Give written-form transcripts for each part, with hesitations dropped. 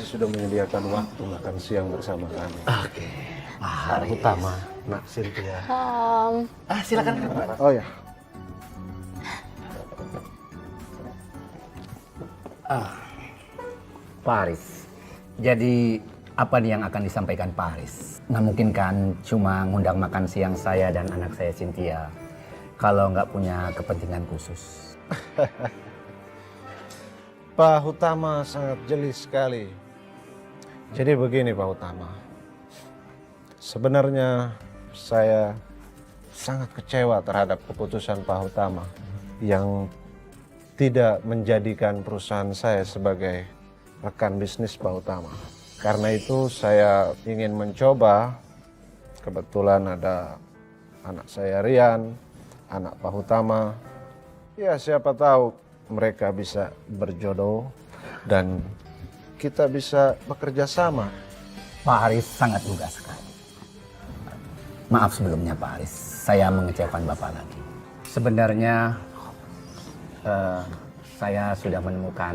masih sudah menyediakan waktu makan siang bersama kami. Oke. Pak Utama, Nak Cynthia. Silakan. Oh ya, Pak Aris, jadi apa nih yang akan disampaikan Pak Aris? Nggak mungkin kan cuma ngundang makan siang saya dan anak saya Cynthia kalau nggak punya kepentingan khusus. Pak Utama sangat jeli sekali. Jadi begini Pak Utama, sebenarnya saya sangat kecewa terhadap keputusan Pak Utama yang tidak menjadikan perusahaan saya sebagai rekan bisnis Pak Utama. Karena itu saya ingin mencoba, kebetulan ada anak saya Rian, anak Pak Utama. Ya siapa tahu mereka bisa berjodoh dan kita bisa bekerja sama. Pak Aris sangat lugas sekali. Maaf sebelumnya Pak Aris, saya mengecewakan Bapak lagi. Sebenarnya saya sudah menemukan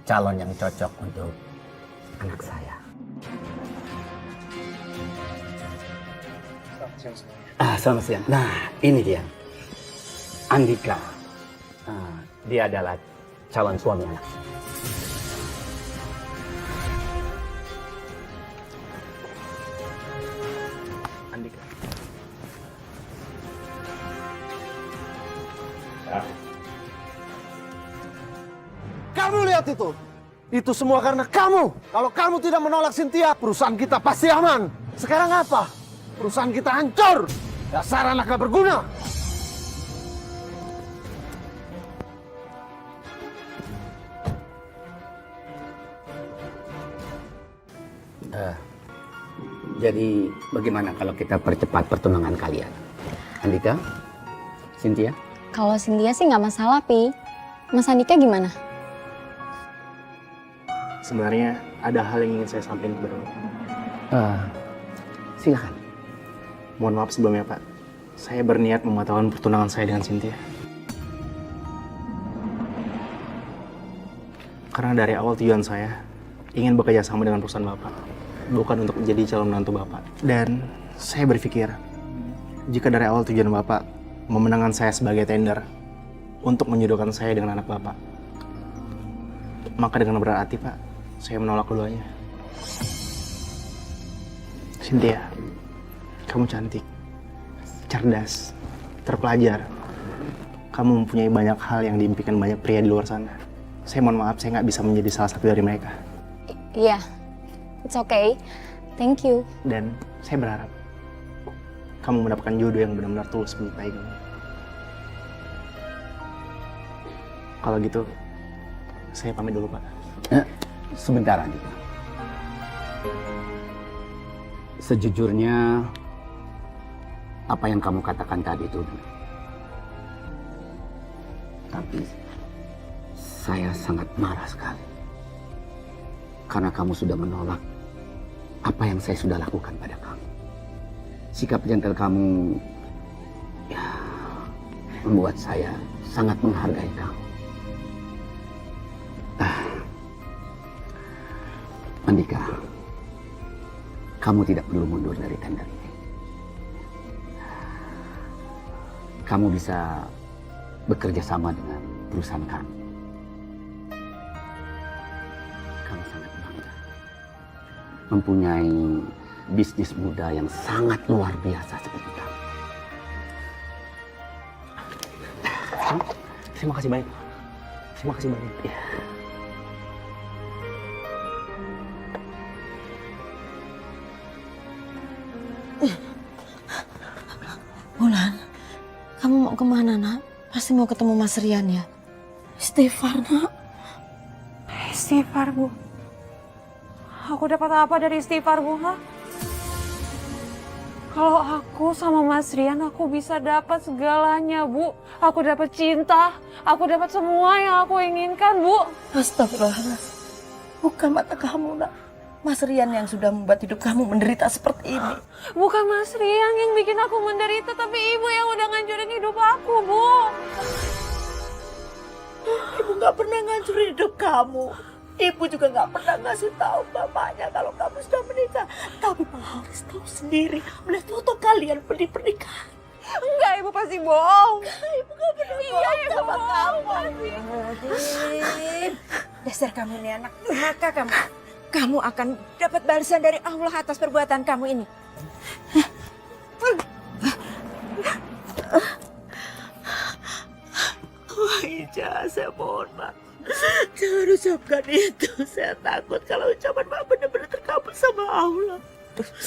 calon yang cocok untuk anak saya. Selamat siang. Nah, ini dia. Andika. Dia adalah calon suami anak saya. Andika. Kamu lihat itu. Itu semua karena kamu. Kalau kamu tidak menolak Cynthia, perusahaan kita pasti aman. Sekarang apa? Perusahaan kita hancur. Dasar anak gak berguna. Jadi bagaimana kalau kita percepat pertunangan kalian? Andika, Cynthia? Kalau Cynthia sih nggak masalah, Pi. Mas Andika gimana? Sebenarnya ada hal yang ingin saya sampaikan kepada Bapak. Silakan. Mohon maaf sebelumnya Pak. Saya berniat membatalkan pertunangan saya dengan Cynthia. Karena dari awal tujuan saya ingin bekerja sama dengan perusahaan Bapak, bukan untuk menjadi calon menantu Bapak. Dan saya berpikir, jika dari awal tujuan Bapak memenangkan saya sebagai tender untuk menjodohkan saya dengan anak Bapak, maka dengan berat hati Pak, saya menolak keduanya. Cynthia, kamu cantik, cerdas, terpelajar. Kamu mempunyai banyak hal yang diimpikan banyak pria di luar sana. Saya mohon maaf, saya nggak bisa menjadi salah satu dari mereka. Iya, it's okay. Thank you. Dan saya berharap kamu mendapatkan jodoh yang benar-benar tulus mencintai kamu. Kalau gitu, saya pamit dulu, Pak. Sebentar Andika. Sejujurnya, apa yang kamu katakan tadi itu benar. Tapi saya sangat marah sekali. Karena kamu sudah menolak apa yang saya sudah lakukan pada kamu. Sikap gentle kamu ya, membuat saya sangat menghargai kamu. Andika, kamu tidak perlu mundur dari tender ini. Kamu bisa bekerja sama dengan perusahaan kami. Kami sangat bangga mempunyai bisnis muda yang sangat luar biasa seperti kamu. Terima kasih banyak. Terima kasih banyak. Ya. Bulan, kamu mau kemana nak? Pasti mau ketemu Mas Rian ya? Istighfar nak. Istighfar, Bu. Aku dapat apa dari istighfar, Bu? Ha? Kalau aku sama Mas Rian, aku bisa dapat segalanya, Bu. Aku dapat cinta, aku dapat semua yang aku inginkan, Bu. Astagfirullahaladzim. Bukan mata kamu nak. Mas Rian yang sudah membuat hidup kamu menderita seperti ini. Bukan Mas Rian yang bikin aku menderita, tapi Ibu yang udah ngancurin hidup aku, Bu. Ibu gak pernah ngancurin hidup kamu. Ibu juga nggak pernah ngasih tahu bapaknya kalau kamu sudah menikah. Tapi Pak Haris tahu sendiri melihat foto kalian pernikahan. Enggak, Ibu pasti bohong. Ibu nggak pernah bohong sama kamu. Dasar kamu ini anak durhaka kamu. Kamu akan dapat balasan dari Allah atas perbuatan kamu ini. Wah, Ica, saya mohon, Pak. Jangan ucapkan itu. Saya takut kalau ucapan Pak benar-benar terkabul sama Allah.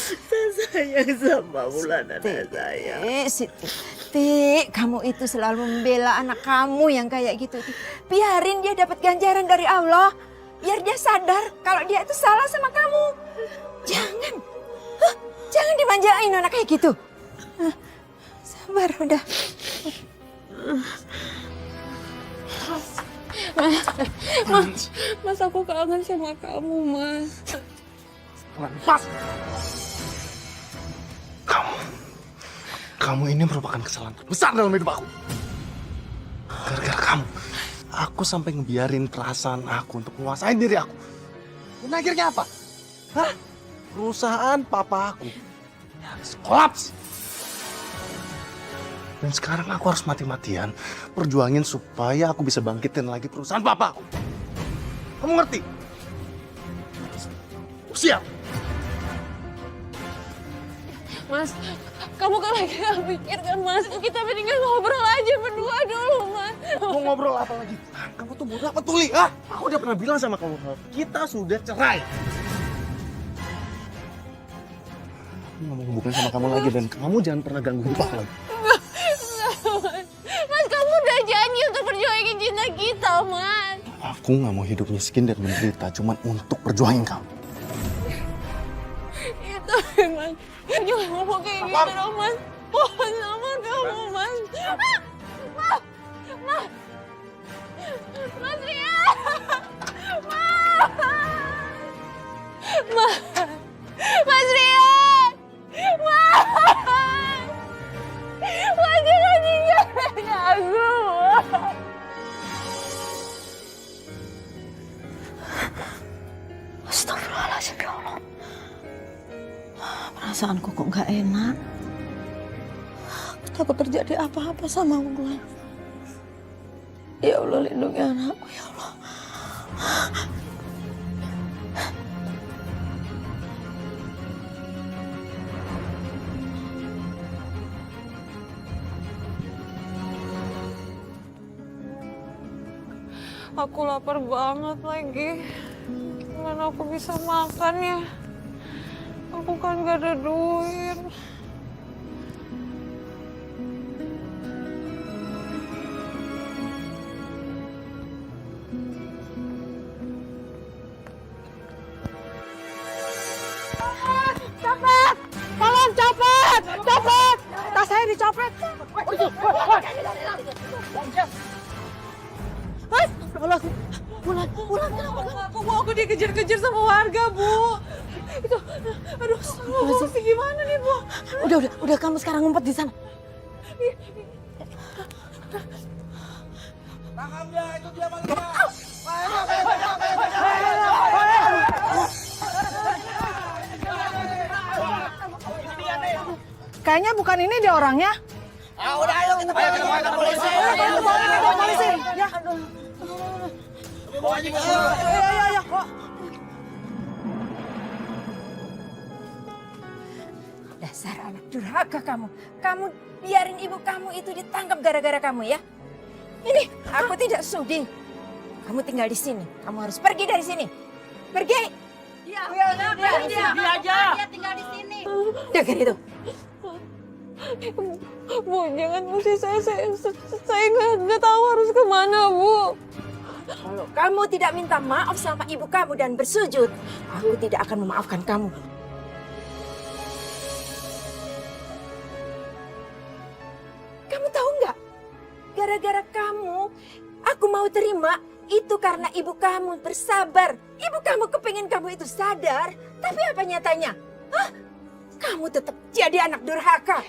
Saya sayang sama Wulan, anak saya. Siti, kamu itu selalu membela anak kamu yang kayak gitu. Biarin dia dapat ganjaran dari Allah. Biar dia sadar kalau dia itu salah sama kamu. Jangan dimanjain anak kayak gitu. Sabar, udah. Mas, aku kangen sama kamu, Mas. Pas. Kamu ini merupakan kesalahan terbesar dalam hidup aku. Gara-gara kamu, aku sampai ngebiarin perasaan aku untuk menguasai diri aku. Dan akhirnya apa? Hah? Perusahaan papa aku harus kolaps. Dan sekarang aku harus mati-matian perjuangin supaya aku bisa bangkitin lagi perusahaan papa aku. Kamu ngerti? Siap. Mas, kamu kan lagi gak pikir kan, Mas? Kita mendingan ngobrol aja berdua dulu, Mas. Mau ngobrol apa lagi? Kamu tuh bodoh apa tuli? Ah, aku udah pernah bilang sama kamu, kita sudah cerai. Aku gak mau hubungin sama kamu lagi dan kamu jangan pernah ganggu hidup aku lagi. Mas, kamu udah janji untuk perjuangin cinta kita, Mas. Aku gak mau hidup miskin dan menderita cuman untuk perjuangin kamu. Ya tapi, Mas, jangan ngomong kayak gitu dong, Mas. Mohon sama kamu, Mas. Mas! Mas Rian! Mas Rian! Mas jangan tinggalin aku! Astagfirullahaladzim, ya Allah. Perasaanku kok gak enak. Takut terjadi apa-apa sama Wulan. Ya Allah, lindungi anakku, ya Allah. Aku lapar banget lagi. Gimana aku bisa makan ya? Aku kan gak ada duit. Copet! Tolong copet! Copet! Tas saya dicopet! Mas! Wulan, kenapa? Aku dikejar-kejar sama warga, Bu. Itu, aduh, mesti gimana nih, Bu? Udah kamu sekarang ngumpet di sana. Kayaknya bukan ini dia orangnya. Udah ayo kita bawa ke polisi. Polisi. Ya. Ayo. Dasar anak durhaka kamu. Kamu biarin ibu kamu itu ditangkap gara-gara kamu ya. Ini aku tidak sudi. Kamu tinggal di sini. Kamu harus pergi dari sini. Pergi. Dia aja. Dia tinggal di sini. Dengar itu. Bu, jangan usir saya nggak tahu harus kemana, Bu. Kalau kamu tidak minta maaf sama ibu kamu dan bersujud, aku tidak akan memaafkan kamu. Kamu tahu nggak? Gara-gara kamu, aku mau terima itu karena ibu kamu bersabar. Ibu kamu kepingin kamu itu sadar, tapi apa nyatanya? Hah? Kamu tetap jadi anak durhaka.